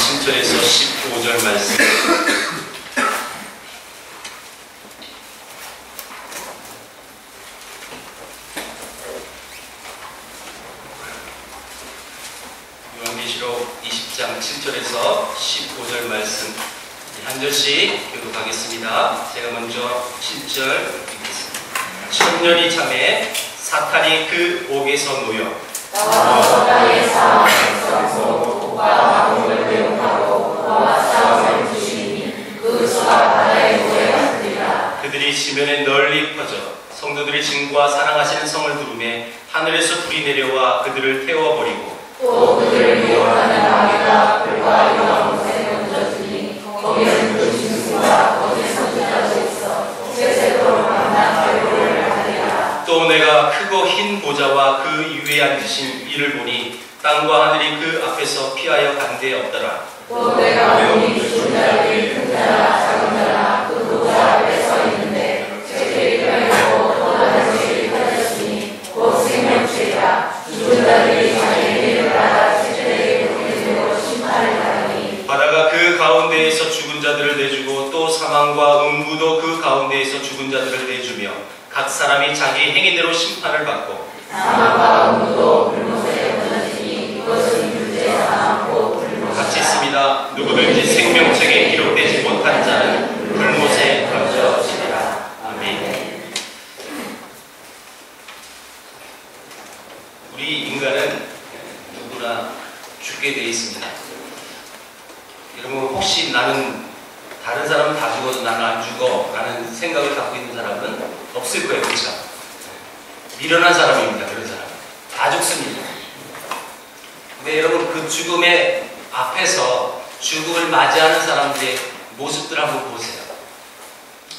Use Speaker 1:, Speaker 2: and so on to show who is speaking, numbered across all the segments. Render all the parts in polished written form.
Speaker 1: 7절에서 15절 말씀. 요한계시록 20장 7절에서 15절 말씀 한 절씩 교독하겠습니다. 제가 먼저 7절 읽겠습니다. 천년이 참에 사탄이 그 옥에서 놓여 그들이 지면에 널리 퍼져 성도들이 증거와 사랑하시는 성을 두르매 하늘에서 불이 내려와 그들을 태워버리고
Speaker 2: 또 그들을 미혹하는 마귀가 불과 영원 곳에 던져주니 거기는 그 짐승과 거짓 선지자도 있어 세세토록 만난 결국을 하리라.
Speaker 1: 또 내가 크고 흰 보좌와 그 위에 앉으신 이를 보니 땅과 하늘이 그 앞에서 피하여 간데없더라.
Speaker 2: 또 내가 보니 죽은 자들이 큰 자나 작은 자나 그 보좌 앞에 서 있는데 죄를 펴고 또 다른 죄를 펴졌으니 곧 생명죄라. 죽은 자들이 자기의 일을 받아 죄들에게 보내주고 심판을 받으니
Speaker 1: 바다가 그 가운데에서 죽은 자들을 내주고 또 사망과 음부도 그 가운데에서 죽은 자들을 내주며 각 사람이 자기 행위대로 심판을 받고
Speaker 2: 사망과 음부도 불못에 던져지니 이것은 유죄가 많고 불못
Speaker 1: 같이 있습니다. 누구든지 생명책에 기록되지 못한 자는 불못에 던져지리라. 아멘. 우리 인간은 누구나 죽게 되어 있습니다. 여러분 혹시 나는 다른 사람은 다 죽어도 나는 안 죽어 라는 생각을 갖고 있는 사람은 없을 거예요. 그렇죠? 미련한 사람입니다. 그런 사람 다 죽습니다. 근데 여러분 그 죽음의 앞에서 죽음을 맞이하는 사람들의 모습들 한번 보세요.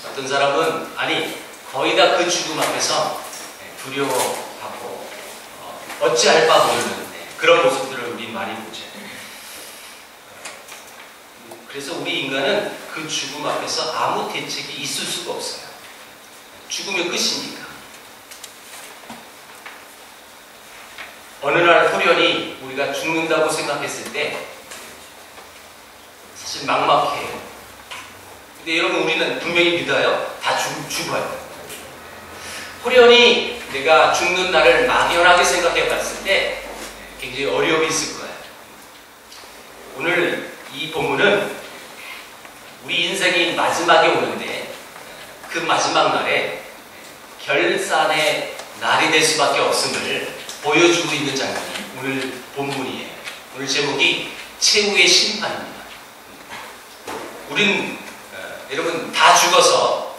Speaker 1: 어떤 사람은 아니 거의 다 그 죽음 앞에서 두려워하고 어찌할 바 모르는 그런 모습들을 우리 많이 보죠. 그래서 우리 인간은 그 죽음 앞에서 아무 대책이 있을 수가 없어요. 죽음의 끝이니까. 어느 날 호련히 우리가 죽는다고 생각했을 때 사실 막막해요. 근데 여러분 우리는 분명히 믿어요. 다 죽어요. 호련히 내가 죽는 날을 막연하게 생각해 봤을 때 굉장히 어려움이 있을 거예요. 오늘 이 본문은 우리 인생이 마지막에 오는데 그 마지막 날에 결산의 날이 될 수밖에 없음을 보여주고 있는 장면이 오늘 본문이에요. 오늘 제목이 최후의 심판입니다. 우린 여러분 다 죽어서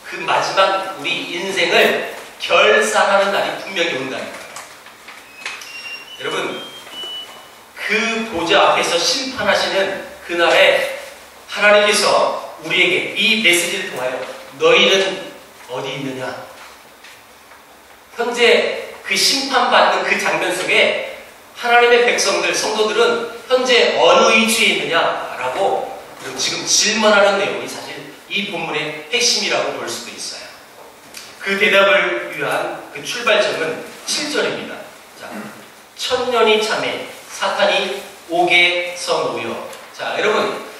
Speaker 1: 그 마지막 우리 인생을 결산하는 날이 분명히 온다는 거예요. 여러분 그 보좌 앞에서 심판하시는 그날에 하나님께서 우리에게 이 메시지를 통하여 너희는 어디 있느냐? 현재 그 심판받는 그 장면 속에 하나님의 백성들, 성도들은 현재 어느 위치에 있느냐라고 지금 질문하는 내용이 사실 이 본문의 핵심이라고 볼 수도 있어요. 그 대답을 위한 그 출발점은 7절입니다. 자, 천년이 참에 사탄이 옥에서 놓여. 자, 여러분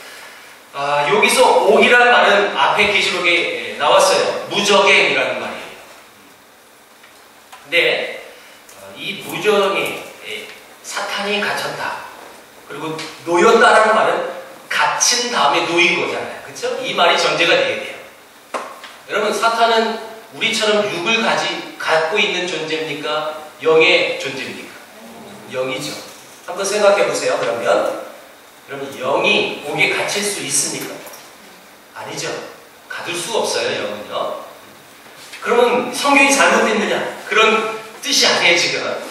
Speaker 1: 여기서 옥이라는 말은 앞에 계시록에 나왔어요. 무저갱이라는 말이에요. 근데 이 무저갱에 사탄이 갇혔다. 그리고 놓였다라는 말은 갇힌 다음에 놓인 거잖아요. 그렇죠? 이 말이 전제가 돼야 돼요. 여러분 사탄은 우리처럼 육을 갖고 있는 존재입니까? 영의 존재입니까? 영이죠. 한번 생각해 보세요. 그러면 영이 옥에 갇힐 수 있습니까? 아니죠. 가둘 수 없어요. 영은요. 그러면 성경이 잘못됐느냐? 그런 뜻이 아니에요 지금.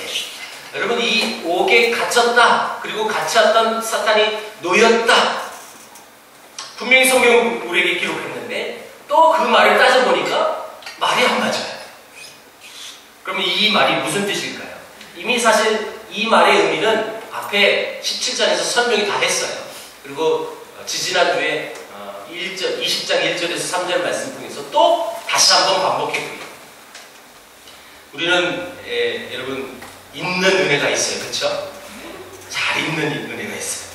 Speaker 1: 여러분 이 옥에 갇혔다. 그리고 갇혔던 사탄이 놓였다. 분명히 성경은 우리에게 기록했는데 또 그 말을 따져보니까 말이 안 맞아요. 그러면 이 말이 무슨 뜻일까요? 이미 사실 이 말의 의미는 앞에 17장에서 설명이 다 했어요. 그리고 지지난주에 20장 1절에서 3절 말씀 통해서 또 다시 한번 반복했고요. 우리는 여러분 읽는 은혜가 있어요. 그렇죠? 잘 읽는 은혜가 있어요.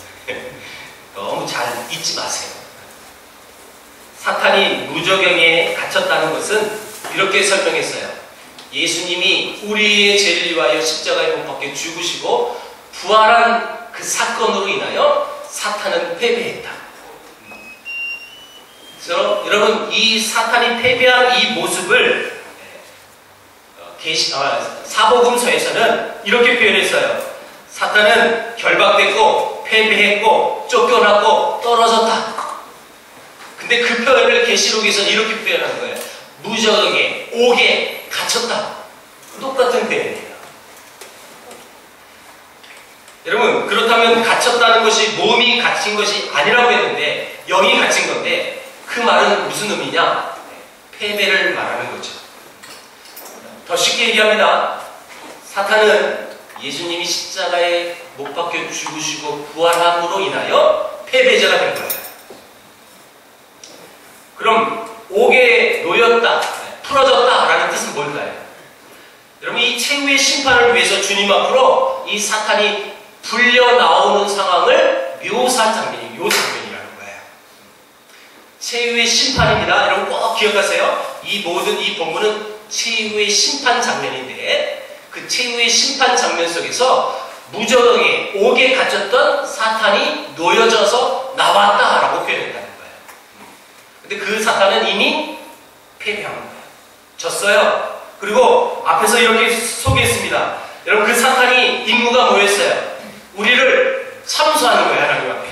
Speaker 1: 잊지 마세요. 사탄이 무저경에 갇혔다는 것은 이렇게 설명했어요. 예수님이 우리의 죄를 위하여 십자가에 못 박혀 죽으시고 부활한 그 사건으로 인하여 사탄은 패배했다. 그래서 여러분, 이 사탄이 패배한 이 모습을 사복음서에서는 이렇게 표현했어요. 사탄은 결박됐고 패배했고 쫓겨났고 떨어졌다. 근데 그 표현을 계시록에서는 이렇게 표현한 거예요. 무저경에, 옥에 갇혔다. 똑같은 표현이에요. 여러분, 그렇다면 갇혔다는 것이 몸이 갇힌 것이 아니라고 했는데 영이 갇힌 건데 그 말은 무슨 의미냐? 패배를 말하는 거죠. 더 쉽게 얘기합니다. 사탄은 예수님이 십자가에 못 박혀 죽으시고 부활함으로 인하여 패배자가 된 거예요. 그럼 옥에 놓였다, 풀어졌다라는 뜻은 뭘까요? 여러분, 이 최후의 심판을 위해서 주님 앞으로 이 사탄이 불려 나오는 상황을 묘사한 장면이 요 장면이라는 거예요. 최후의 심판입니다. 여러분 꼭 기억하세요. 이 본문은 최후의 심판 장면인데 그 최후의 심판 장면 속에서 무저경에 옥에 갇혔던 사탄이 놓여져서 나왔다라고 표현했다는 거예요. 근데 그 사탄은 이미 패배한 거예요. 졌어요. 그리고 앞에서 이렇게 소개했습니다. 여러분, 그 사탄이 임무가 뭐였어요? 우리를 참수하는 거예요. 하나님 앞에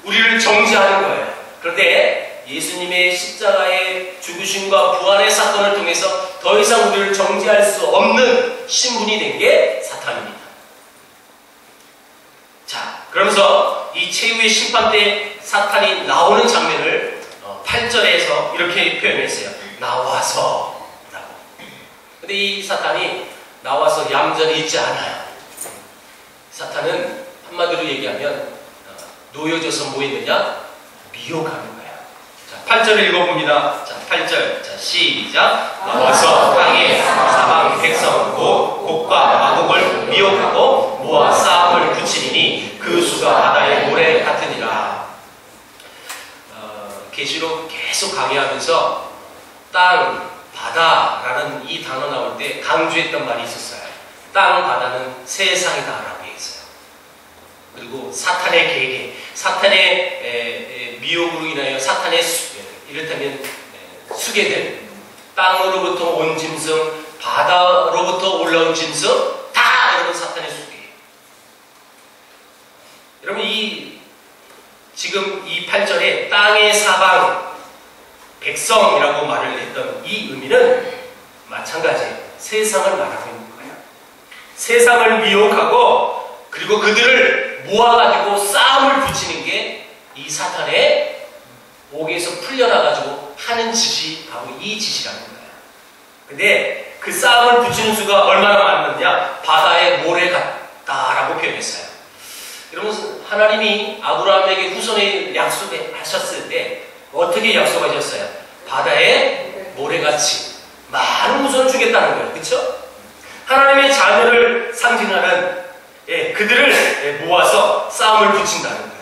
Speaker 1: 우리를 정죄하는 거예요. 그런데 예수님의 십자가의 죽으심과 부활의 사건을 통해서 더 이상 우리를 정죄할 수 없는 신분이 된 게 사탄입니다. 자, 그러면서 이 최후의 심판 때 사탄이 나오는 장면을 8절에서 이렇게 표현했어요. 나와서 라고. 근데 이 사탄이 나와서 얌전히 있지 않아요. 사탄은 한마디로 얘기하면 놓여져서 뭐 있느냐? 미혹하는 거예요. 자, 8절을 읽어봅니다. 자, 8절. 자, 시작. 나와서 땅에 사방 백성 곡과 마곡을 미혹하고 모아 싸움을 붙이리니 그 수가 바다의 모래 같으니라. 계시록 계속 강의하면서 땅, 바다라는 이 단어 나올 때 강조했던 말이 있었어요. 땅, 바다는 세상이다라고 얘기했어요. 그리고 사탄의 계계, 사탄의 미혹으로 인하여 사탄의 이를테면 수계들, 땅으로부터 온 짐승, 바다로부터 올라온 짐승, 다 여러분 사탄의 수계. 여러분, 지금 이 8절에 땅의 사방 백성이라고 말을 했던 이 의미는 마찬가지예요. 세상을 말하고 있는 거예요. 세상을 미혹하고 그리고 그들을 모아가지고 싸움을 붙이는 게 이 사탄의 옥에서 풀려나가지고 하는 짓이 바로 이 짓이라는 거예요. 근데 그 싸움을 붙이는 수가 얼마나 많느냐? 바다의 모래 같다라고 표현했어요. 여러분, 하나님이 아브라함에게 후손의 약속을 하셨을 때 어떻게 약속하셨어요? 바다에 모래같이 많은 후손을 주겠다는 거예요. 그렇죠? 하나님의 자녀를 상징하는 그들을 모아서 싸움을 붙인다는 거예요.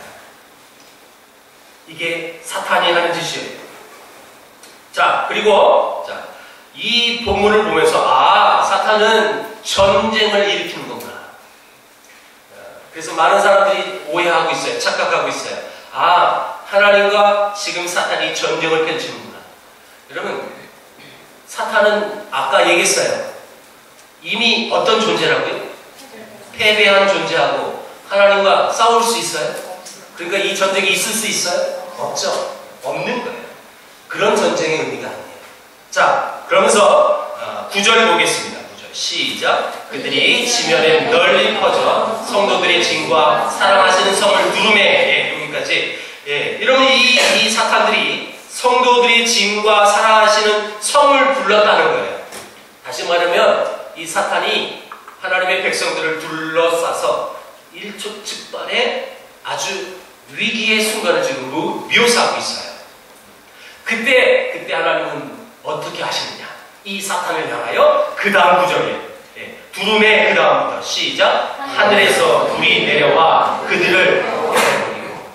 Speaker 1: 이게 사탄이 하는 짓이에요. 자, 그리고 이 본문을 보면서 사탄은 전쟁을 일으키는 거구나. 그래서 많은 사람들이 오해하고 있어요. 착각하고 있어요. 하나님과 지금 사탄이 전쟁을 펼치는구나. 여러분, 사탄은 아까 얘기했어요. 이미 어떤 존재라고요? 패배한 존재하고 하나님과 싸울 수 있어요? 그러니까 이 전쟁이 있을 수 있어요? 없죠. 없는 거예요. 그런 전쟁의 의미가 아니에요. 자, 그러면서 9절 보겠습니다. 9절 시작. 그들이 지면에 널리 퍼져 성도들의 진과 사랑하시는 성을 두루매. 여기까지. 이러면 이 사탄들이 성도들의 진과 사랑하시는 성을 불렀다는 거예요. 다시 말하면 이 사탄이 하나님의 백성들을 둘러싸서 일촉즉발의 아주 위기의 순간을 지금 묘사하고 있어요. 그때 하나님은 어떻게 하시느냐? 이 사탄을 향하여 그 다음 구절에 두루매 그 다음부터 시작. 하늘에서 불이 내려와 그들을 내버리고.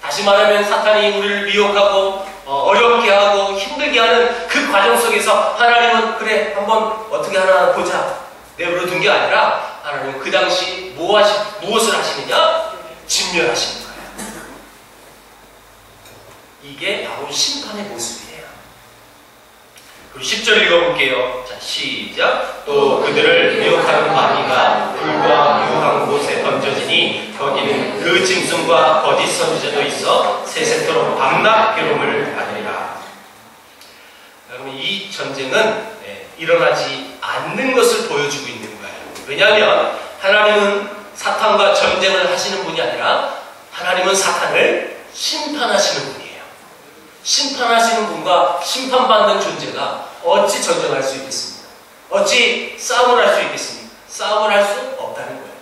Speaker 1: 다시 말하면 사탄이 우리를 미혹하고 어렵게 하고 힘들게 하는 그 과정 속에서 하나님은 그래 한번 어떻게 하나 보자 내버려 둔 게 아니라 하나님은 그 당시 무엇을 하시느냐? 진멸하시는 거예요. 이게 바로 심판의 모습이에요. 그리고 10절 읽어볼게요. 자, 시작. 또 그들을 미혹하는 마귀가 불과 유황 곳에 던져지니 거기는 그 짐승과 거짓 선지자도 있어 세세토록 밤낮 괴로움을 받으리라. 여러분, 이 전쟁은 일어나지 않는 것을 보여주고 있는 거예요. 왜냐하면 하나님은 사탄과 전쟁을 하시는 분이 아니라 하나님은 사탄을 심판하시는 분이에요. 심판하시는 분과 심판받는 존재가 어찌 전쟁할 수 있겠습니까? 어찌 싸움을 할 수 있겠습니까? 싸움을 할 수 없다는 거예요.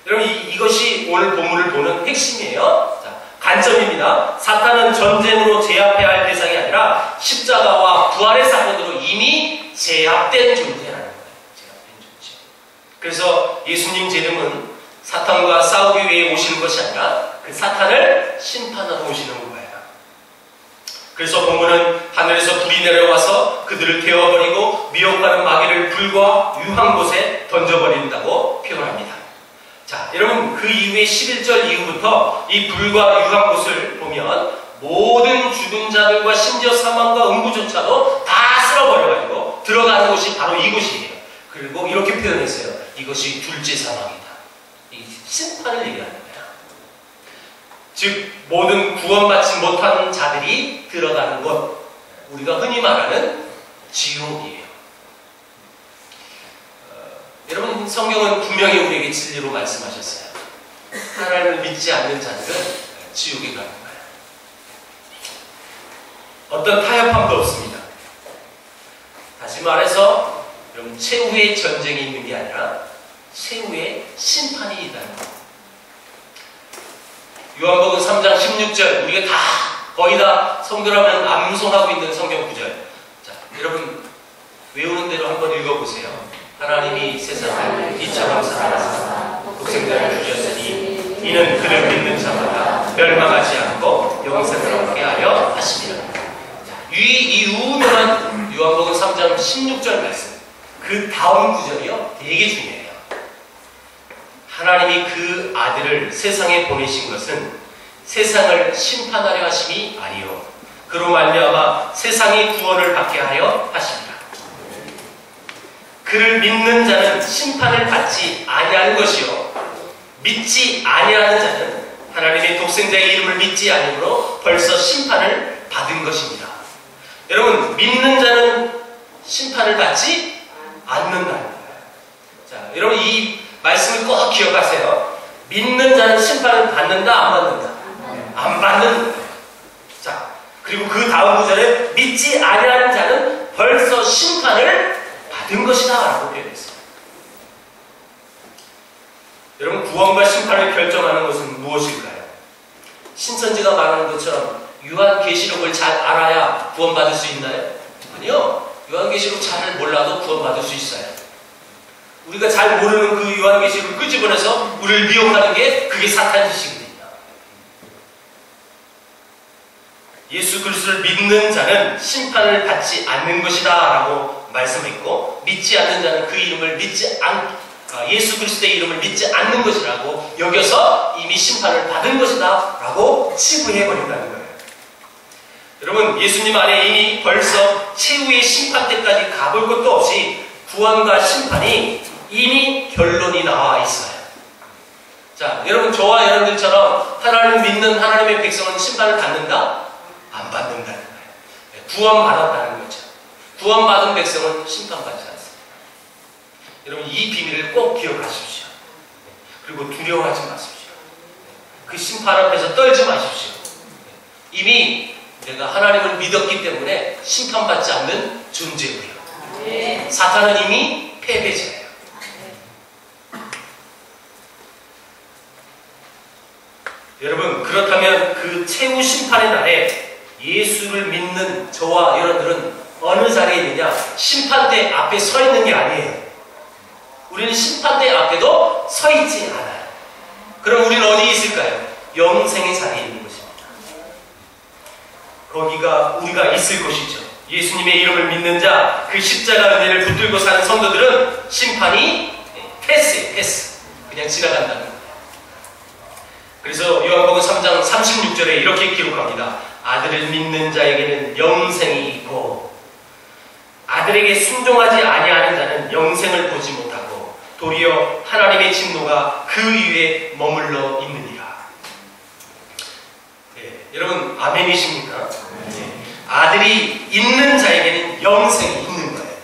Speaker 1: 여러분, 이것이 오늘 본문을 보는 핵심이에요. 자, 관점입니다. 사탄은 전쟁으로 제압해야 할 대상이 아니라 십자가와 부활의 사건으로 이미 제압된 존재라는 거예요. 제압된 존재. 그래서 예수님 재림은 사탄과 싸우기 위해 오시는 것이 아니라 그 사탄을 심판하러 오시는 거예요. 그래서 본문은 하늘에서 불이 내려와서 그들을 태워버리고 미혹하는 마귀를 불과 유황 곳에 던져버린다고 표현합니다. 자, 여러분, 그 이후에 11절 이후부터 이 불과 유황 곳을 보면 모든 죽은 자들과 심지어 사망과 음부조차도 다 쓸어버려가지고 들어가는 곳이 바로 이곳이에요. 그리고 이렇게 표현했어요. 이것이 둘째 사망이다. 이 심판을 얘기하는 거예요. 즉 모든 구원받지 못한 자들이 들어가는 곳, 우리가 흔히 말하는 지옥이에요. 여러분, 성경은 분명히 우리에게 진리로 말씀하셨어요. 하나님을 믿지 않는 자들은 지옥에 가는 거예요. 어떤 타협함도 없습니다. 다시 말해서 여러분, 최후의 전쟁이 있는 게 아니라 최후의 심판이 있다는 거예요. 요한복음 3장 16절, 우리가 다 거의 다 성결하면 암송하고 있는 성경 구절. 자, 여러분 외우는 대로 한번 읽어보세요. 하나님이 세상을 이처럼 사랑하사 독생자를 주셨으니 이는 그를 믿는 자마다 멸망하지 않고 영생을 얻게 하려 하심이라. 이 유명한 요한복음 3장 16절 말씀, 그 다음 구절이요 되게 중요해요. 하나님이 그 아들을 세상에 보내신 것은 세상을 심판하려 하심이 아니요 그로 말미암아 세상이 구원을 받게 하려 하십니다. 그를 믿는 자는 심판을 받지 아니하는 것이요 믿지 아니하는 자는 하나님의 독생자의 이름을 믿지 아니므로 벌써 심판을 받은 것입니다. 여러분, 믿는 자는 심판을 받지 않는다는 거예요. 자, 여러분 이 말씀을 꼭 기억하세요. 믿는 자는 심판을 받는다, 안 받는다? 안 받는다. 자, 그리고 그 다음 구절에 믿지 아니하는 자는 벌써 심판을 받은 것이다 라고 표현했어요. 여러분, 구원과 심판을 결정하는 것은 무엇일까요? 신천지가 말하는 것처럼 요한계시록을 잘 알아야 구원받을 수 있나요? 아니요. 요한계시록 잘 몰라도 구원받을 수 있어요. 우리가 잘 모르는 그 요한계시록을 끄집어내서 우리를 미혹하는 게 그게 사탄 짓이거든요. 예수 그리스도를 믿는 자는 심판을 받지 않는 것이다 라고 말씀했고, 믿지 않는 자는 그 이름을 예수 그리스도의 이름을 믿지 않는 것이라고 여겨서 이미 심판을 받은 것이다 라고 치부해버린다는 거예요. 여러분, 예수님 안에 이미 벌써 최후의 심판 때까지 가볼 것도 없이 구원과 심판이 이미 결론이 나와 있어요. 자, 여러분, 저와 여러분들처럼 하나님을 믿는 하나님의 백성은 심판을 받는다? 안 받는다는 거예요. 구원받았다는 거죠. 구원받은 백성은 심판받지 않습니다. 여러분, 이 비밀을 꼭 기억하십시오. 그리고 두려워하지 마십시오. 그 심판 앞에서 떨지 마십시오. 이미 내가 하나님을 믿었기 때문에 심판받지 않는 존재고요. 사탄은 이미 패배자예요. 여러분, 그렇다면 그 최후 심판의 날에 예수를 믿는 저와 여러분들은 어느 자리에 있느냐? 심판대 앞에 서 있는 게 아니에요. 우리는 심판대 앞에도 서 있지 않아요. 그럼 우리는 어디 있을까요? 영생의 자리에 있는 것입니다. 거기가 우리가 있을 것이죠. 예수님의 이름을 믿는 자, 그 십자가 은혜를 붙들고 사는 성도들은 심판이 패스. 그냥 지나간다는 거예요. 그래서 요한복음 3장 36절에 이렇게 기록합니다. 아들을 믿는 자에게는 영생이 있고 아들에게 순종하지 아니하는 자는 영생을 보지 못하고 도리어 하나님의 진노가 그 위에 머물러 있느니라. 네, 여러분 아멘이십니까? 네. 아들이 있는 자에게는 영생이 있는 거예요.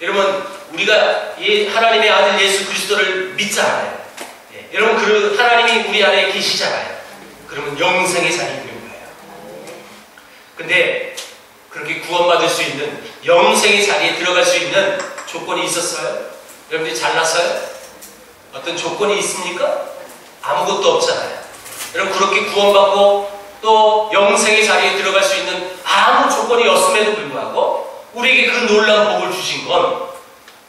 Speaker 1: 여러분 우리가 하나님의 아들 예수 그리스도를 믿잖아요. 네, 여러분 그 하나님이 우리 안에 계시잖아요. 그러면 영생의 자리 있는 거예요. 근데 그렇게 구원받을 수 있는 영생의 자리에 들어갈 수 있는 조건이 있었어요? 여러분들이 잘났어요? 어떤 조건이 있습니까? 아무것도 없잖아요. 여러분 그렇게 구원받고 또 영생의 자리에 들어갈 수 있는 아무 조건이 없음에도 불구하고 우리에게 그 놀라운 복을 주신 건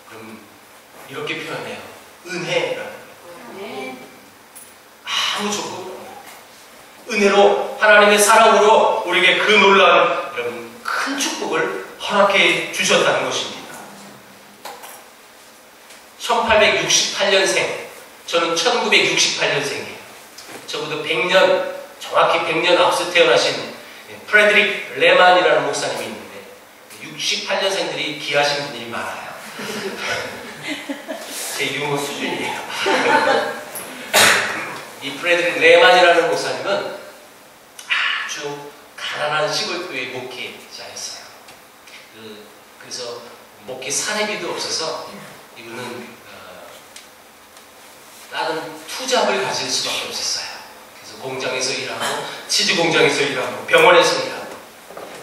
Speaker 1: 그럼 이렇게 표현해요. 은혜라는 거예요. 아무 조건 없어요. 은혜로 하나님의 사랑으로 우리에게 그 놀라운 여러분 큰 축복을 허락해 주셨다는 것입니다. 1868년생, 저는 1968년생이에요. 저보다 100년, 정확히 100년 앞서 태어나신 프레드릭 레만이라는 목사님이 있는데 68년생들이 귀하신 분들이 많아요. 제 유머 수준이에요. 이 프레드릭 레만이라는 목사님은 아주 가난한 시골교회 목회자였어요. 그래서 목회 사례비도 없어서 이분은 다른 투잡을 가질 수밖에 없었어요. 그래서 공장에서 일하고 치즈 공장에서 일하고 병원에서 일하고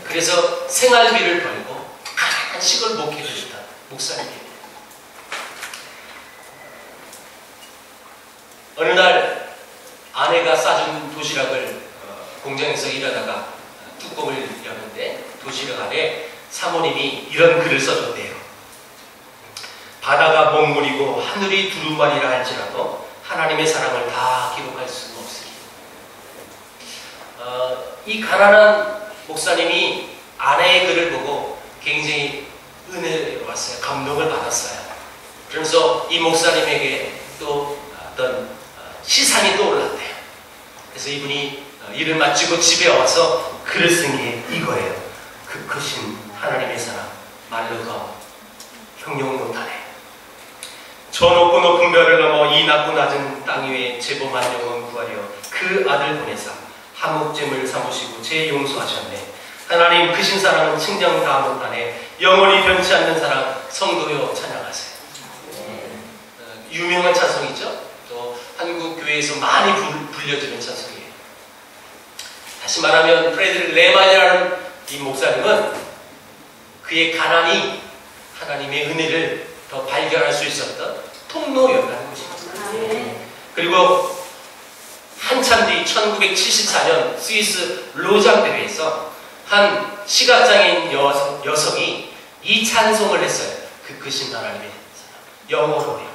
Speaker 1: 그래서 생활비를 벌고 가난한 시골 목회를 했던 목사님입니다. 어느 날 아내가 싸준 도시락을 공장에서 일하다가 뚜껑을 여는데 도시락 안에 사모님이 이런 글을 써줬대요. 바다가 먹물이고 하늘이 두루마리라 할지라도 하나님의 사랑을 다 기록할 수는 없으니. 이 가난한 목사님이 아내의 글을 보고 굉장히 은혜로웠어요. 감동을 받았어요. 그러면서 이 목사님에게 또 어떤 시상이 떠올랐대요. 그래서 이분이 일을 마치고 집에 와서 글을 쓴 게 이거예요. 그 크신 하나님의 사랑 말로 더 형용 못하네. 저 높고 높은 별을 넘어 이 낮고 낮은 땅 위에 제보만 영혼 구하려 그 아들 보내사 한목잼을 삼으시고 제 용서하셨네. 하나님 크신 사랑은 측량 다 못하네. 영원히 변치 않는 사랑 성도여 찬양하세요. 유명한 찬송이죠. 또 한국 교회에서 많이 불려지는 찬송이에요. 다시 말하면 프레드릭 레만이라는 이 목사님은 그의 가난이 하나님의 은혜를 더 발견할 수 있었던 통로였다는 것입니다. 그리고 한참 뒤 1974년 스위스 로장 대회에서 한 시각장애인 여성이 이 찬송을 했어요. 그 크신 하나님의 사랑. 영어로요.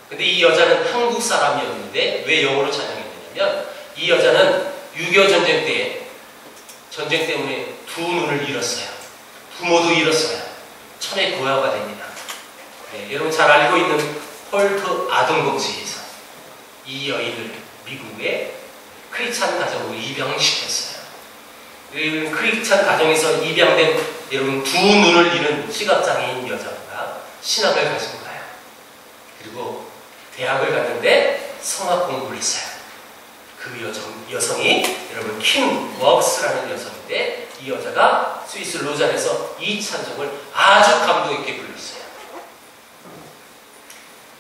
Speaker 1: 근데 이 여자는 한국 사람이었는데 왜 영어로 찬양했냐면 이 여자는 6.25 전쟁 때 전쟁 때문에 두 눈을 잃었어요. 부모도 잃었어요. 천의 고아가 됩니다. 네, 여러분 잘 알고 있는 폴트 아동복지에서 이 여인을 미국의 크리스찬 가정으로 입양시켰어요. 크리스찬 가정에서 입양된 여러분 두 눈을 잃은 시각장애인 여자가 신학을 가진 거예요. 그리고 대학을 갔는데 성악 공부를 했어요. 그 여성이 여러분 킴 웍스라는 여성인데 이 여자가 스위스 로잔에서 이 찬송을 아주 감동 있게 불렀어요.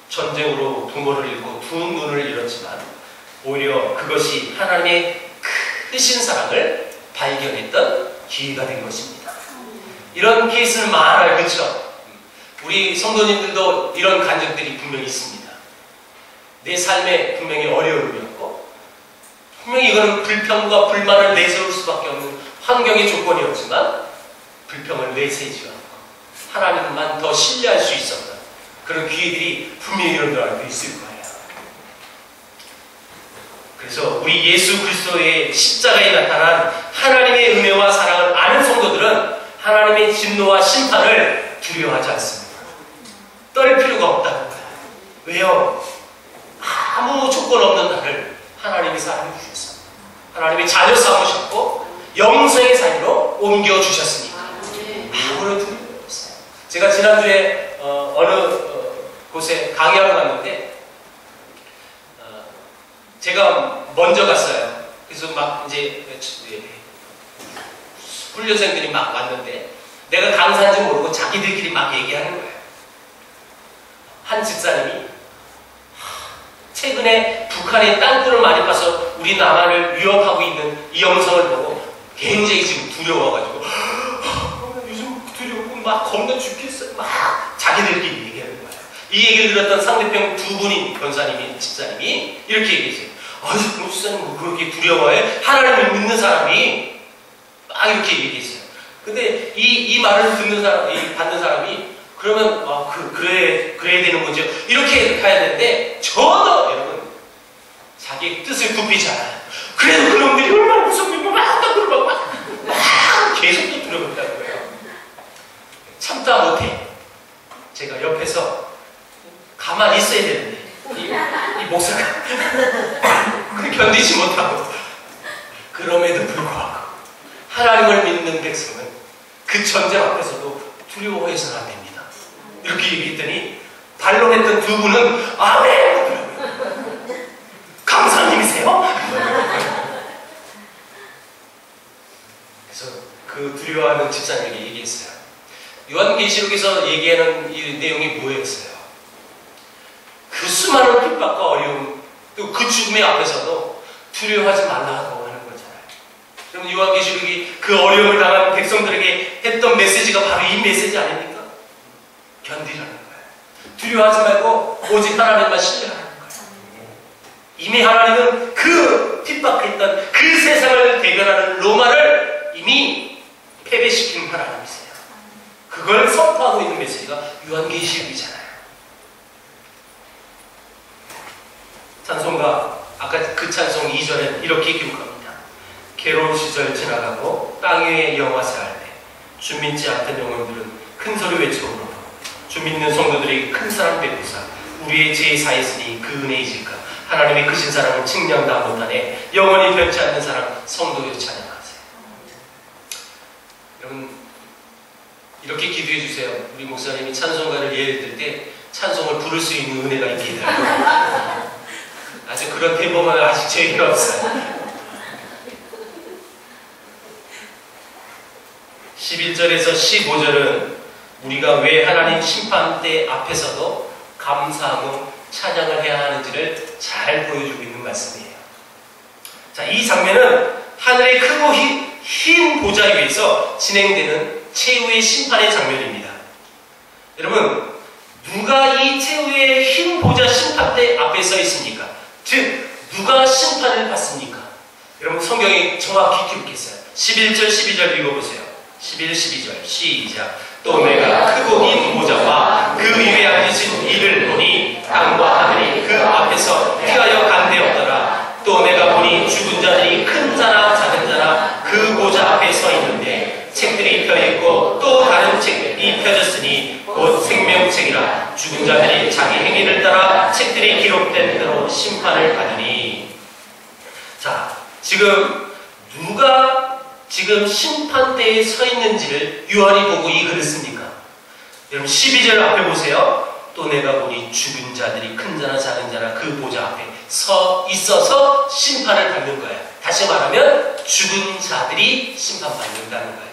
Speaker 1: 전쟁으로 부모를 잃고 두 눈을 잃었지만 오히려 그것이 하나님의 크신 사랑을 발견했던 기회가 된 것입니다. 이런 케이스는 많아요. 그렇죠? 우리 성도님들도 이런 간증들이 분명히 있습니다. 내 삶에 분명히 어려움이었고 분명히 이거는 불평과 불만을 내세울 수밖에 없는 환경의 조건이었지만 불평을 내세우지 않고 하나님만 더 신뢰할 수 있었던 그런 기회들이 분명히 여러분들 알고 있을 거예요. 그래서 우리 예수 그리스도의 십자가에 나타난 하나님의 은혜와 사랑을 아는 성도들은 하나님의 진노와 심판을 두려워하지 않습니다. 떨 필요가 없다는 거예요. 왜요? 아무 조건 없는 나를 하나님이 사랑해 주셨습니다. 하나님이 자녀 삼으셨고 영생의 삶으로 옮겨주셨으니까 아무런 두려움이 없어요. 제가 지난주에 어느 곳에 강의하러 갔는데 제가 먼저 갔어요. 그래서 막 이제 훈련생들이 막 왔는데 내가 강사인지 모르고 자기들끼리 막 얘기하는 거예요. 한 집사님이 최근에 북한에 땅굴을 많이 파서 우리 남한을 위협하고 있는 이 영상을 보고 굉장히 지금 두려워가지고 요즘 두렵고 막 겁나 죽겠어요. 막 자기들끼리 얘기하는 거예요. 이 얘기를 들었던 상대편 두 분이 변사님이 집사님이 이렇게 얘기했어요. 아유 목사님 뭐 그렇게 두려워해? 하나님을 믿는 사람이 막 이렇게 얘기했어요. 근데 이 말을 듣는 사람, 받는 사람이 그러면 그래야 되는 거죠. 이렇게 가야 되는데 전혀 여러분 자기 뜻을 굽히지 않아요. 그래도 그놈들이 얼마나 무섭냐고 막 떠들고 막 계속 또 두려웠다는 거예요. 참다 못해. 제가 옆에서 가만히 있어야 되는데 이 목사가 견디지 못하고 그럼에도 불구하고 하나님을 믿는 백성은 그 전쟁 앞에서도 두려워해서는 안 됩니다. 이렇게 얘기했더니 반론했던 두 분은 아멘 하더라고요. 강사님이세요? 그래서 그 두려워하는 집사님에게 얘기했어요. 요한계시록에서 얘기하는 이 내용이 뭐였어요? 그 수많은 핍박과 어려움 또 그 죽음의 앞에서도 두려워하지 말라고 하는 거잖아요. 그럼 요한계시록이 그 어려움을 당한 백성들에게 했던 메시지가 바로 이 메시지 아닙니까? 견디라는 거예요. 두려워하지 말고 오직 하나님만 신뢰하는 거예요. 이미 하나님은 그 핍박했던 그 세상을 대변하는 로마를 이미 패배시킨 하나님이세요. 그걸 선포하고 있는 메시지가 요한계시록이잖아요. 찬송가 아까 그 찬송 이전에 이렇게 기록합니다. 괴로운 시절 지나가고 땅 위에 영화 살 때 주 믿지 않던 영혼들은 큰 소리 외쳐오므로 주 믿는 성도들이 큰 사랑 베푸사 우리의 죄 사했으니 그 은혜이실까 하나님의 크신 사랑을 측량다 못하네 영원히 변치 않는 사랑 성도여 찬양하세요. 여러분 이렇게 기도해 주세요. 우리 목사님이 찬송가를 예를 들 때 찬송을 부를 수 있는 은혜가 있기를. 아직 그런 대범은 아직 저에게 없어요. 11절에서 15절은 우리가 왜 하나님 심판대 앞에서도 감사하고 찬양을 해야 하는지를 잘 보여주고 있는 말씀이에요. 자, 이 장면은 하늘의 크고 흰 보좌 위에서 진행되는 최후의 심판의 장면입니다. 여러분, 누가 이 최후의 흰 보좌 심판대 앞에 서 있습니까? 즉, 누가 심판을 받습니까? 여러분, 성경이 정확히 기록했어요. 11절, 12절 읽어보세요. 11, 12절 시작. 또 내가 크고 긴 보좌와 그 위에 앉으신 이를 보니 땅과 하늘이 그 앞에서 피하여 간되었더라. 또 내가 보니 죽은 자들이 큰 자나 작은 자나 그 보좌 앞에 서 있는데 책들이 펴있고 또 다른 책들이 펴졌으니 곧 생명책이라. 죽은 자들이 자기 행위를 따라 책들이 기록된 대로 심판을 받으니. 자, 지금 누가 지금 심판대에 서 있는지를 요한이 보고 이 글을 씁니까? 여러분 12절 앞에 보세요. 또 내가 보니 죽은 자들이 큰 자나 작은 자나 그 보좌 앞에 서 있어서 심판을 받는 거예요. 다시 말하면 죽은 자들이 심판받는다는 거예요.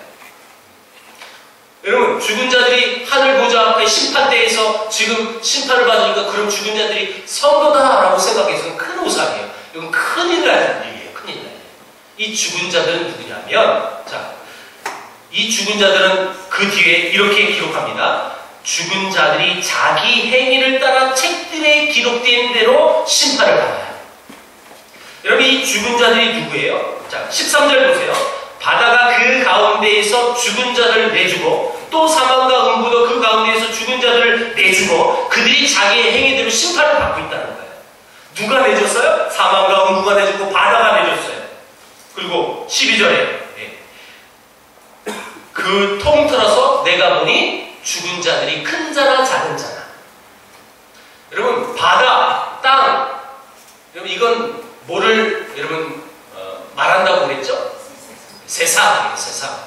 Speaker 1: 여러분 죽은 자들이 하늘 보좌 앞에 심판대에서 지금 심판을 받으니까 그럼 죽은 자들이 성도다라고 생각해서는 큰 오산이에요. 이건 큰일 날 일이에요. 큰일 날 일. 이 죽은 자들은 누구냐면, 자, 이 죽은 자들은 그 뒤에 이렇게 기록합니다. 죽은 자들이 자기 행위를 따라 책들에 기록된 대로 심판을 받아요. 여러분 이 죽은 자들이 누구예요? 자, 13절 보세요. 바다가 그 가운데에서 죽은 자들을 내주고 또 사망과 음부도 그 가운데에서 죽은 자들을 내주고 그들이 자기의 행위대로 심판을 받고 있다는 거예요. 누가 내줬어요? 사망과 음부가 내줬고 바다가 내줬어요. 그리고 12절에 그 통틀어서 내가 보니 죽은 자들이 큰 자나 작은 자나. 여러분 바다, 땅, 여러분 이건 뭐를 여러분 말한다고 그랬죠? 세상이에요. 세상.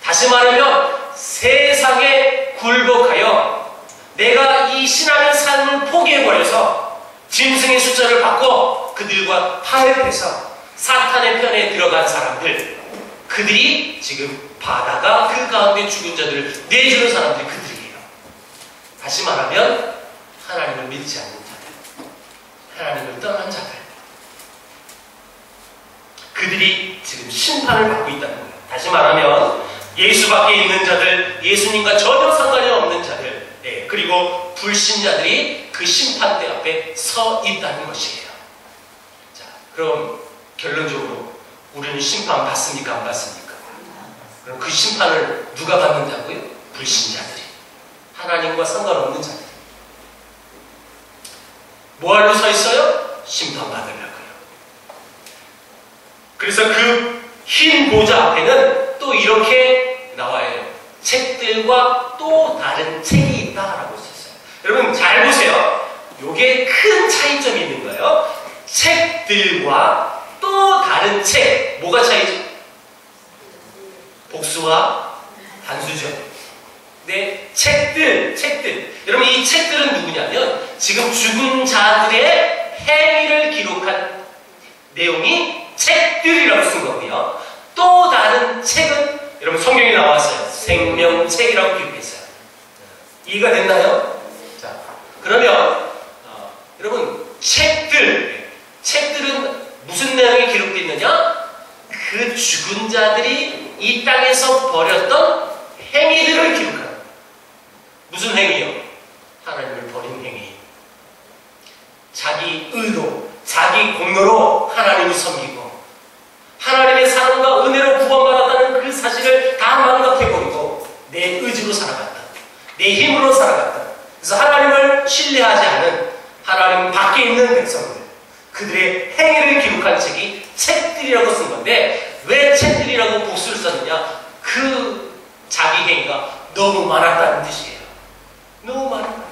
Speaker 1: 다시 말하면 세상에 굴복하여 내가 이 신앙의 삶을 포기해버려서 짐승의 숫자를 바꿔 그들과 파업해서 사탄의 편에 들어간 사람들, 그들이 지금 바다가 그 가운데 죽은 자들을 내주는 사람들이 그들이에요. 다시 말하면 하나님을 믿지 않는 자들, 하나님을 떠난 자들, 그들이 지금 심판을 받고 있다는 거예요. 다시 말하면 예수 밖에 있는 자들, 예수님과 전혀 상관이 없는 자들, 그리고 불신자들이 그 심판대 앞에 서 있다는 것이에요. 자, 그럼 결론적으로 우리는 심판 받습니까? 안 받습니까? 그럼 그 심판을 누가 받는다고요? 불신자들이. 하나님과 상관없는 자들이. 뭐하러 서 있어요? 심판 받으려고요. 그래서 그 흰 보좌 앞에는 또 이렇게 나와요. 책들과 또 다른 책이 있다라고 썼어요. 여러분 잘 보세요. 요게 큰 차이점이 있는 거예요. 책들과 또 다른 책. 뭐가 차이죠? 복수와 단수죠. 네, 책들. 여러분 이 책들은 누구냐면 지금 죽은 자들의 행위를 기록한 내용이 책들이라고 쓴 거고요. 또 다른 책은 여러분 성경에 나왔어요. 생명책이라고 기록했어요. 이해가 됐나요? 자, 그러면 여러분 책들은 무슨 내용이 기록되어 있느냐? 그 죽은 자들이 이 땅에서 벌였던 행위들을 기록합니다. 무슨 행위요? 하나님을 버린 행위. 자기 의로, 자기 공로로 하나님을 섬기고 하나님의 사랑과 은혜로 구원받았다는 그 사실을 다 망각해버리고 내 의지로 살아갔다. 내 힘으로 살아갔다. 그래서 하나님을 신뢰하지 않은 하나님 밖에 있는 백성들, 그들의 행위를 기록한 책이 책들이라고 쓴 건데 왜 책들이라고 복수를 썼느냐? 그 자기 행위가 너무 많았다는 뜻이에요. 너무 많은 거예요.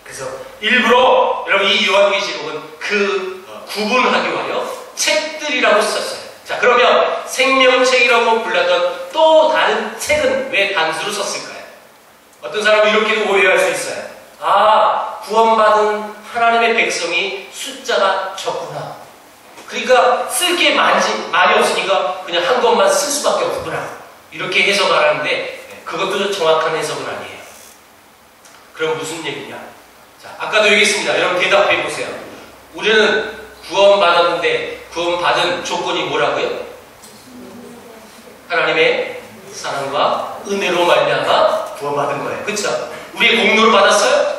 Speaker 1: 그래서 일부러 여러분 이 요한계시록은 그 구분하기 위하여 책들이라고 썼어요. 자, 그러면 생명책이라고 불렸던 또 다른 책은 왜 단수로 썼을까요? 어떤 사람은 이렇게도 오해할 수 있어요. 아, 구원받은 하나님의 백성이 숫자가 적구나. 그러니까 쓸 게 많이 없으니까 그냥 한 것만 쓸 수밖에 없구나. 이렇게 해석하는데 그것도 정확한 해석은 아니에요. 그럼 무슨 얘기냐? 자, 아까도 얘기했습니다. 여러분 대답해 보세요. 우리는 구원받았는데 구원받은 조건이 뭐라고요? 하나님의 사랑과 은혜로 말미암아 구원받은 거예요. 그렇죠? 우리의 공로를 받았어요?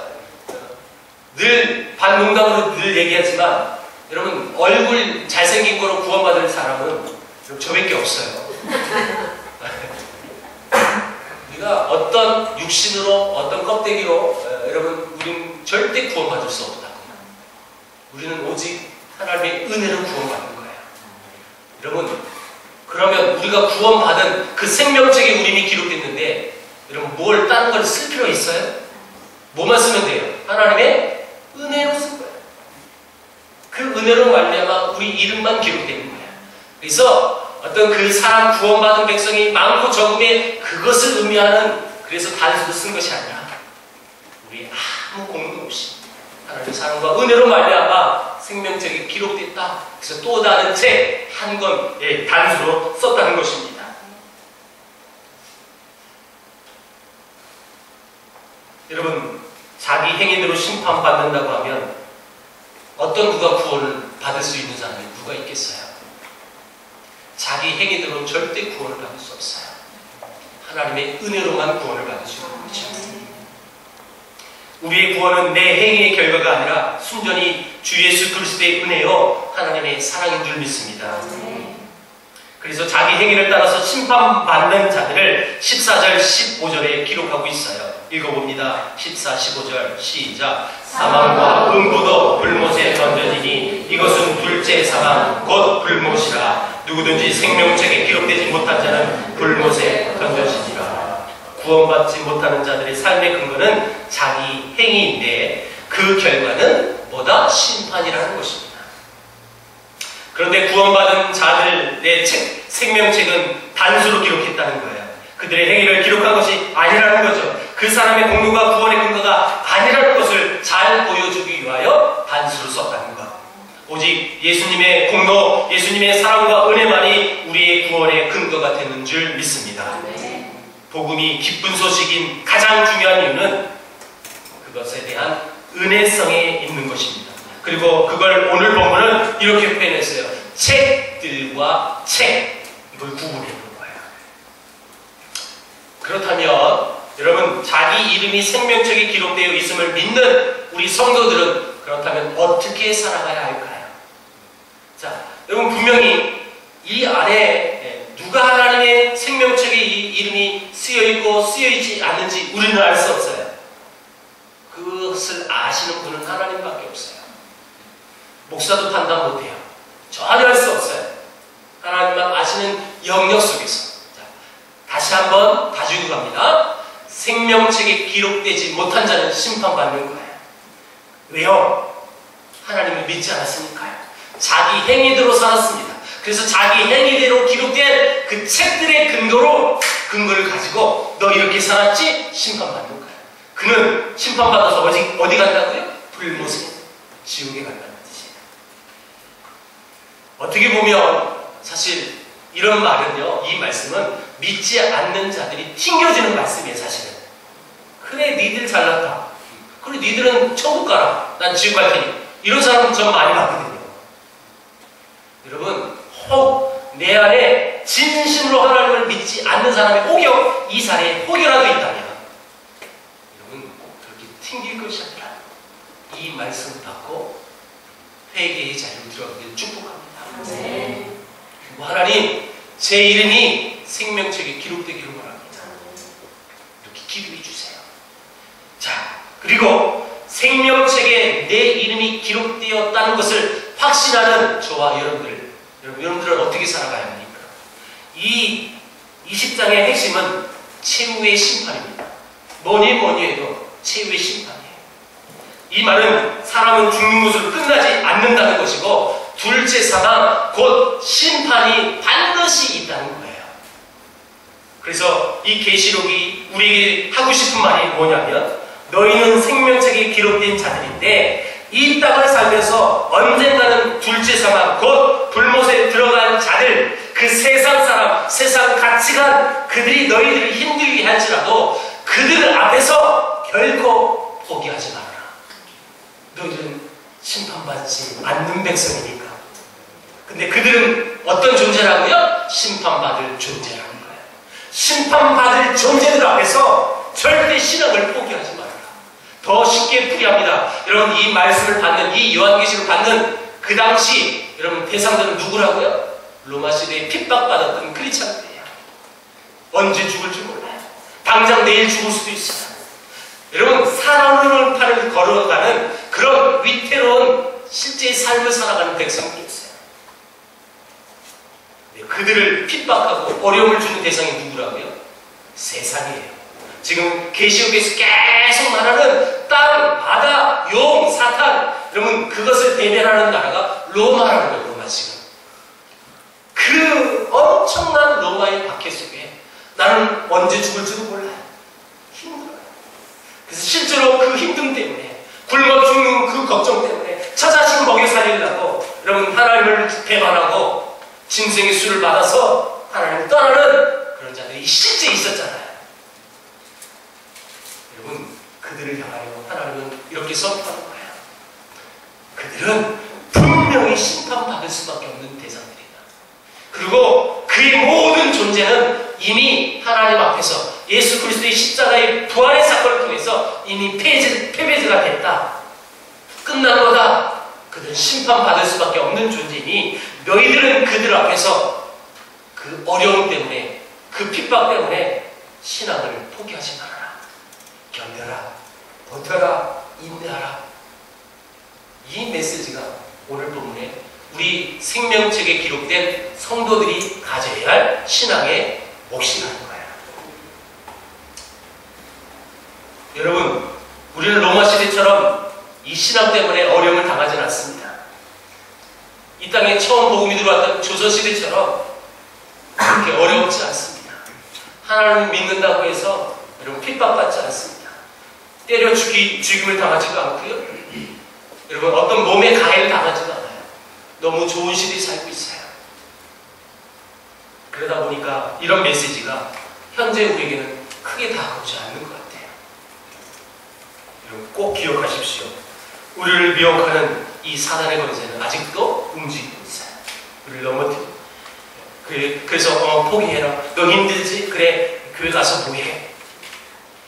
Speaker 1: 늘 반농담으로 늘 얘기하지만 여러분 얼굴 잘생긴 거로 구원받은 사람은 저밖에 없어요. 우리가 어떤 육신으로 어떤 껍데기로 여러분 우리는 절대 구원받을 수 없다. 우리는 오직 하나님의 은혜로 구원받는 거예요. 여러분 그러면 우리가 구원받은 그 생명책에 우리 이미 기록됐는데 여러분 뭘 다른 걸 쓸 필요 있어요? 뭐만 쓰면 돼요? 하나님의 은혜로 쓴 거예요. 그 은혜로 말미암아 우리 이름만 기록되는 거예요. 그래서 어떤 그 사람 구원받은 백성이 많고 적음에 그것을 의미하는 그래서 단수로 쓴 것이 아니라 우리 아무 공도 없이 하나님의 사랑과 은혜로 말미암아 생명책에 기록됐다. 그래서 또 다른 책 한 권 단수로 썼다는 것입니다. 여러분 자기 행위대로 심판받는다고 하면 어떤 누가 구원을 받을 수 있는 사람이 누가 있겠어요? 자기 행위대로는 절대 구원을 받을 수 없어요. 하나님의 은혜로만 구원을 받을 수 있는 거죠. 우리의 구원은 내 행위의 결과가 아니라 순전히 주 예수 그리스도의 은혜요 하나님의 사랑인 줄 믿습니다. 그래서 자기 행위를 따라서 심판받는 자들을 14절 15절에 기록하고 있어요. 읽어봅니다. 14, 15절 시작. 사망과 음부도 불못에 던져지니 이것은 둘째 사망 곧 불못이라. 누구든지 생명책에 기록되지 못한 자는 불못에 던져지니라. 구원받지 못하는 자들의 삶의 근거는 자기 행위인데 그 결과는 뭐다? 심판이라는 것입니다. 그런데 구원받은 자들의 생명책은 단수로 기록했다는 거예요. 그들의 행위를 기록한 것이 아니라는 거죠. 그 사람의 공로가 구원의 근거가 아니라는 것을 잘 보여주기 위하여 단수로 썼다는 것. 오직 예수님의 공로, 예수님의 사랑과 은혜만이 우리의 구원의 근거가 되는 줄 믿습니다. 복음이 기쁜 소식인 가장 중요한 이유는 그것에 대한 은혜성에 있는 것입니다. 그리고 그걸 오늘 본문은 이렇게 표현했어요. 책들과 책, 이걸 구분해 놓은 거예요. 그렇다면 여러분, 자기 이름이 생명책에 기록되어 있음을 믿는 우리 성도들은 그렇다면 어떻게 살아가야 할까요? 자, 여러분, 분명히 이 안에 누가 하나님의 생명책에 이 이름이 쓰여있고 쓰여있지 않는지 우리는 알 수 없어요. 그것을 아시는 분은 하나님밖에 없어요. 목사도 판단 못해요. 전혀 할 수 없어요. 하나님만 아시는 영역 속에서. 자, 다시 한번 가지고 갑니다. 생명책에 기록되지 못한 자는 심판받는 거예요. 왜요? 하나님을 믿지 않았으니까요. 자기 행위대로 살았습니다. 그래서 자기 행위대로 기록된 그 책들의 근거를 가지고 너 이렇게 살았지? 심판받는 거예요. 그는 심판받아서 어디 간다고요? 불못에, 지옥에 간다는 뜻이에요. 어떻게 보면 사실 이런 말은요, 이 말씀은 믿지 않는 자들이 튕겨지는 말씀이에요, 사실은. 그래, 니들 잘났다. 그래, 니들은 천국 가라. 난 지옥 갈 테니. 이런 사람은 전 많이 봤거든요. 여러분, 혹 내 안에 진심으로 하나님을 믿지 않는 사람이 혹여 이 자리에 혹여라도 있다면 여러분, 그렇게 튕길 것이 아니라 이 말씀 받고 회개의 자리로 들어가기를 축복합니다.
Speaker 2: 네.
Speaker 1: 하나님, 제 이름이 생명책에 기록되기를 원합니다. 이렇게 기도해 주세요. 자, 그리고 생명책에 내 이름이 기록되었다는 것을 확신하는 저와 여러분들은 어떻게 살아가야 합니까? 이 20장의 핵심은 최후의 심판입니다. 뭐니 해도 최후의 심판이에요. 이 말은 사람은 죽는 것으로 끝나지 않는다는 것이고, 둘째 사망, 곧 심판이 반드시 있다는 거예요. 그래서 이 계시록이 우리에게 하고 싶은 말이 뭐냐면, 너희는 생명책에 기록된 자들인데 이 땅을 살면서 언젠가는 둘째 사망, 곧 불못에 들어간 자들, 그 세상 사람, 세상 가치관, 그들이 너희들을 힘들게 할지라도 그들 앞에서 결코 포기하지 말아라. 너희들은 심판받지 않는 백성이니까. 근데 그들은 어떤 존재라고요? 심판받을 존재라는 거예요. 심판받을 존재들 앞에서 절대 신앙을 포기하지 말아라. 더 쉽게 풀이합니다. 여러분, 이 말씀을 받는, 이 요한계시를 받는 그 당시 여러분 대상들은 누구라고요? 로마 시대에 핍박받았던 크리스찬들이에요. 언제 죽을지 몰라요. 당장 내일 죽을 수도 있어요. 여러분, 사랑하는 판을 걸어가는 그런 위태로운 실제의 삶을 살아가는 백성들이었어요. 그들을 핍박하고 어려움을 주는 대상이 누구라고요? 세상이에요. 지금 계시록에서 계속 말하는 땅, 바다, 용, 사탄, 여러분 그것을 대변하는 나라가 로마라는 거예요. 로마 지금. 그 엄청난 로마의 박해 속에 나는 언제 죽을지도 몰라요. 힘들어요. 그래서 실제로 그 힘듦 때문에, 굶어 죽는 그 걱정 때문에 저 자식 먹여 살리려고 여러분 하나님을 배반하고 짐승의 수를 받아서 하나님을 떠나는 그런 자들이 실제 있었잖아요. 여러분, 그들을 향하여 하나님은 이렇게 선포하는 거예요. 그들은 분명히 심판받을 수밖에 없는 대상들이다. 그리고 그의 모든 존재는 이미 하나님 앞에서 예수 그리스도의 십자가의 부활의 사건을 통해서 이미 패배자가 됐다. 끝난 거다. 그들은 심판받을 수밖에 없는 존재이니 너희들은 그들 앞에서 그 어려움 때문에, 그 핍박 때문에 신앙을 포기하지 말아라. 견뎌라, 버텨라, 인내하라. 이 메시지가 오늘 본문에 우리 생명책에 기록된 성도들이 가져야 할 신앙의 몫이라는 거예요. 여러분, 우리는 로마 시대처럼 이 신앙 때문에 어려움을 당하지는 않습니다. 이 땅에 처음 복음이 들어왔던 조선시대처럼 그렇게 어렵지 않습니다. 하나님을 믿는다고 해서 여러분 핍박받지 않습니다. 때려 죽임을 당하지도 않고요. 여러분 어떤 몸에 가해를 당하지도 않아요. 너무 좋은 시대에 살고 있어요. 그러다 보니까 이런 메시지가 현재 우리에게는 크게 다가오지 않는 것 같아요. 여러분 꼭 기억하십시오. 우리를 미혹하는 이 사단의 권세는 아직도 움직이고 있어요. 우리를 넘어뜨리고. 그래서 포기해라. 너 힘들지? 그래, 교회 가서 뭐해?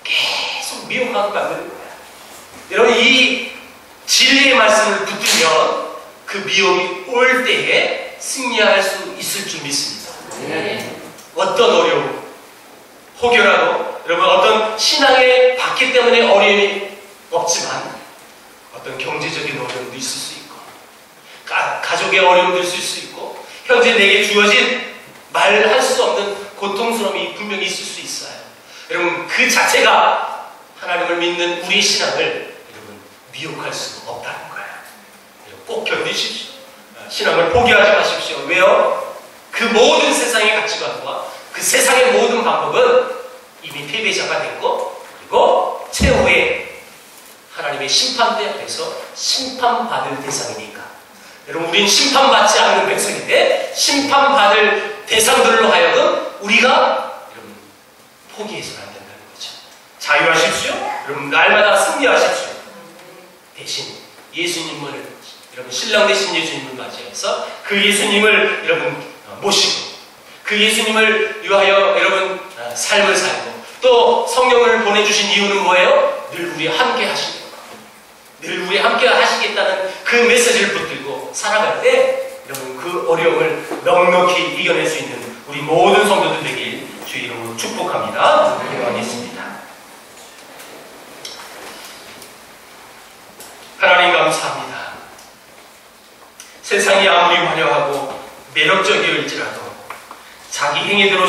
Speaker 1: 계속 미혹하게 만드는 거야. 여러분 이 진리의 말씀을 붙들면 그 미혹이 올 때에 승리할 수 있을 줄 믿습니다.
Speaker 2: 네.
Speaker 1: 어떤 어려움, 혹여라도 여러분 어떤 신앙의 박해 때문에 어려움이 없지만 어떤 경제적인 어려움도 있을 수 있고 가족의 어려움도 있을 수 있고 현재 내게 주어진 말할 수 없는 고통스러움이 분명히 있을 수 있어요. 여러분 그 자체가 하나님을 믿는 우리의 신앙을 여러분 미혹할 수 없다는 거예요. 꼭 견디십시오. 신앙을 포기하지 마십시오. 왜요? 그 모든 세상의 가치관과 그 세상의 모든 방법은 이미 패배자가 됐고 그리고 최후의 하나님의 심판대 앞에서 심판받을 대상이니까. 여러분 우린 심판받지 않는 백성인데 심판받을 대상들로 하여금 우리가 여러분 포기해서는 안 된다는 거죠. 자유하십시오. 여러분 날마다 승리하십시오. 대신 예수님을 여러분 신랑 되신 예수님을 맞이해서 그 예수님을 여러분 모시고 그 예수님을 위하여 여러분 삶을 살고 또 성령을 보내주신 이유는 뭐예요? 늘 우리 함께 하시는 거. 늘 우리 함께 하시겠다는 그 메시지를 붙들고 살아갈 때 여러분 그 어려움을 넉넉히 이겨낼 수 있는 우리 모든 성도들 되길 주의 이름으로 축복합니다. 기도하겠습니다. 하나님 감사합니다. 세상이 아무리 화려하고 매력적일지라도 자기 행위대로